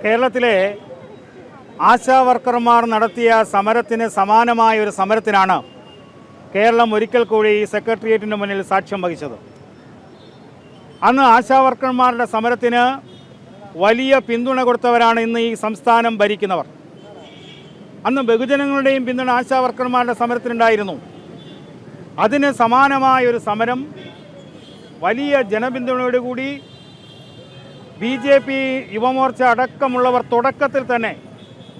കേരളത്തിലെ ആശാ വർക്കർമാർ നടത്തിയ സമരത്തിന് സമാനമായ ഒരു സമരത്തിനാണ് കേരളം ഒരിക്കൽ കൂടി സെക്രട്ടേറിയറ്റിന് മുന്നിൽ സാക്ഷ്യം വഹിച്ചത്. അന്ന് ആശാ വർക്കർമാരുടെ സമരത്തിന് വലിയ പിന്തുണ കൊടുത്തവരാണ് ഇന്ന് ഈ സംസ്ഥാനം ഭരിക്കുന്നവർ. അന്ന് ബഹുജനങ്ങളുടെയും പിന്തുണ ആശാ വർക്കർമാരുടെ സമരത്തിനുണ്ടായിരുന്നു. അതിന് സമാനമായ ഒരു സമരം വലിയ ജനപിന്തുണയോടുകൂടി BJP യുവമോർച്ച അടക്കമുള്ളവർ തുടക്കത്തിൽ തന്നെ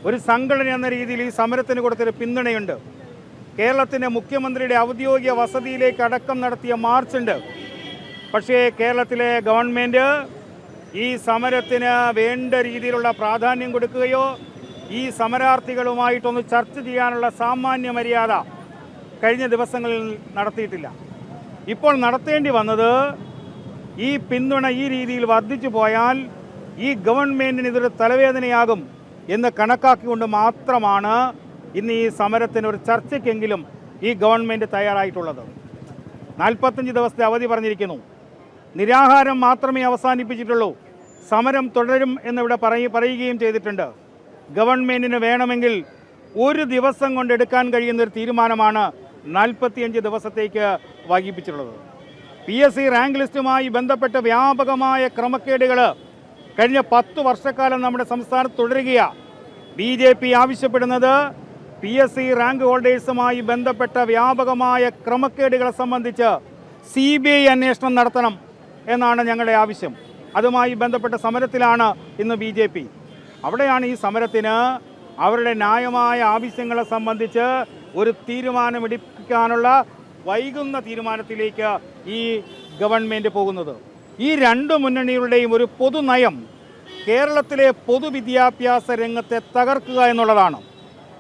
ഒരു സംഘടന എന്ന രീതിയിൽ ഈ സമരത്തിന് കൊടുത്തൊരു പിന്തുണയുണ്ട്. കേരളത്തിൻ്റെ മുഖ്യമന്ത്രിയുടെ ഔദ്യോഗിക വസതിയിലേക്ക് അടക്കം നടത്തിയ മാർച്ചുണ്ട്. പക്ഷേ കേരളത്തിലെ ഗവൺമെൻറ് ഈ സമരത്തിന് വേണ്ട രീതിയിലുള്ള പ്രാധാന്യം കൊടുക്കുകയോ ഈ സമരാർത്ഥികളുമായിട്ടൊന്ന് ചർച്ച ചെയ്യാനുള്ള സാമാന്യ മര്യാദ കഴിഞ്ഞ ദിവസങ്ങളിൽ നടത്തിയിട്ടില്ല. ഇപ്പോൾ നടത്തേണ്ടി വന്നത് ഈ പിന്തുണ ഈ രീതിയിൽ വർദ്ധിച്ചു പോയാൽ ഈ ഗവൺമെൻറ്റിന് ഇതൊരു തലവേദനയാകും എന്ന് കണക്കാക്കിക്കൊണ്ട് മാത്രമാണ് ഇന്ന് ഈ സമരത്തിന് ഒരു ചർച്ചയ്ക്കെങ്കിലും ഈ ഗവൺമെൻറ് തയ്യാറായിട്ടുള്ളത്. 45 ദിവസത്തെ അവധി പറഞ്ഞിരിക്കുന്നു. നിരാഹാരം മാത്രമേ അവസാനിപ്പിച്ചിട്ടുള്ളൂ. സമരം തുടരും എന്നിവിടെ പറയുകയും ചെയ്തിട്ടുണ്ട്. ഗവൺമെൻറ്റിന് വേണമെങ്കിൽ ഒരു ദിവസം കൊണ്ട് എടുക്കാൻ കഴിയുന്നൊരു തീരുമാനമാണ് 45 ദിവസത്തേക്ക് വൈകിപ്പിച്ചിട്ടുള്ളത്. PSC റാങ്ക് ലിസ്റ്റുമായി ബന്ധപ്പെട്ട വ്യാപകമായ ക്രമക്കേടുകൾ കഴിഞ്ഞ 10 വർഷക്കാലം നമ്മുടെ സംസ്ഥാനത്ത് തുടരുകയാണ്. BJP ആവശ്യപ്പെടുന്നത് PSC റാങ്ക് ഹോൾഡേഴ്സുമായി ബന്ധപ്പെട്ട വ്യാപകമായ ക്രമക്കേടുകളെ സംബന്ധിച്ച് CBI അന്വേഷണം നടത്തണം എന്നാണ് ഞങ്ങളുടെ ആവശ്യം. അതുമായി ബന്ധപ്പെട്ട സമരത്തിലാണ് ഇന്ന് BJP. അവിടെയാണ് ഈ സമരത്തിന് അവരുടെ ന്യായമായ ആവശ്യങ്ങളെ സംബന്ധിച്ച് ഒരു തീരുമാനമെടുക്കാനുള്ള വൈകുന്ന തീരുമാനത്തിലേക്ക് ഈ ഗവൺമെൻറ് പോകുന്നത്. ഈ രണ്ട് മുന്നണികളുടെയും ഒരു പൊതുനയം കേരളത്തിലെ പൊതുവിദ്യാഭ്യാസ രംഗത്തെ തകർക്കുക എന്നുള്ളതാണ്.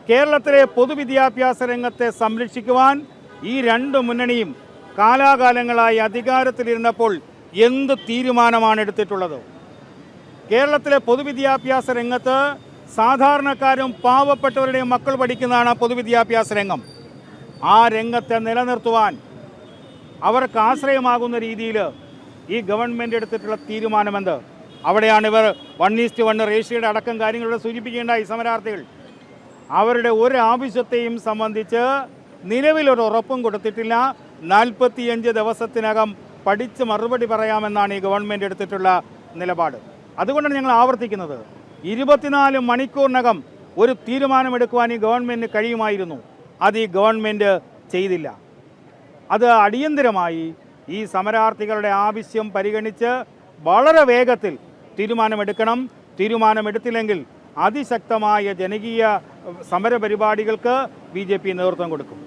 കേരളത്തിലെ പൊതുവിദ്യാഭ്യാസ രംഗത്തെ സംരക്ഷിക്കുവാൻ ഈ രണ്ട് മുന്നണിയും കാലാകാലങ്ങളായി അധികാരത്തിലിരുന്നപ്പോൾ എന്ത് തീരുമാനമാണ് എടുത്തിട്ടുള്ളത്? കേരളത്തിലെ പൊതുവിദ്യാഭ്യാസ രംഗത്ത് സാധാരണക്കാരും പാവപ്പെട്ടവരുടെയും മക്കൾ പഠിക്കുന്നതാണ് പൊതുവിദ്യാഭ്യാസ രംഗം. ആ രംഗത്തെ നിലനിർത്തുവാൻ അവർക്ക് ആശ്രയമാകുന്ന രീതിയിൽ ഈ ഗവൺമെൻറ് എടുത്തിട്ടുള്ള തീരുമാനമെന്ത്? അവിടെയാണ് ഇവർ 1:1 റേഷ്യയുടെ അടക്കം കാര്യങ്ങളുടെ സൂചിപ്പിക്കേണ്ടായി. സമരാർത്ഥികൾ അവരുടെ ഒരു ആവശ്യത്തെയും സംബന്ധിച്ച് നിലവിലൊരു ഉറപ്പും കൊടുത്തിട്ടില്ല. 45 ദിവസത്തിനകം പഠിച്ച് മറുപടി പറയാമെന്നാണ് ഈ ഗവൺമെൻറ് എടുത്തിട്ടുള്ള നിലപാട്. അതുകൊണ്ടാണ് ഞങ്ങൾ ആവർത്തിക്കുന്നത്, 24 മണിക്കൂറിനകം ഒരു തീരുമാനമെടുക്കുവാൻ ഈ ഗവൺമെൻറ്റിന് കഴിയുമായിരുന്നു. അത് ഈ ഗവൺമെൻറ് ചെയ്തില്ല. അത് അടിയന്തരമായി ഈ സമരാർത്ഥികളുടെ ആവശ്യം പരിഗണിച്ച് വളരെ വേഗത്തിൽ തീരുമാനമെടുക്കണം. തീരുമാനമെടുത്തില്ലെങ്കിൽ അതിശക്തമായ ജനകീയ സമരപരിപാടികൾക്ക് BJP നേതൃത്വം കൊടുക്കും.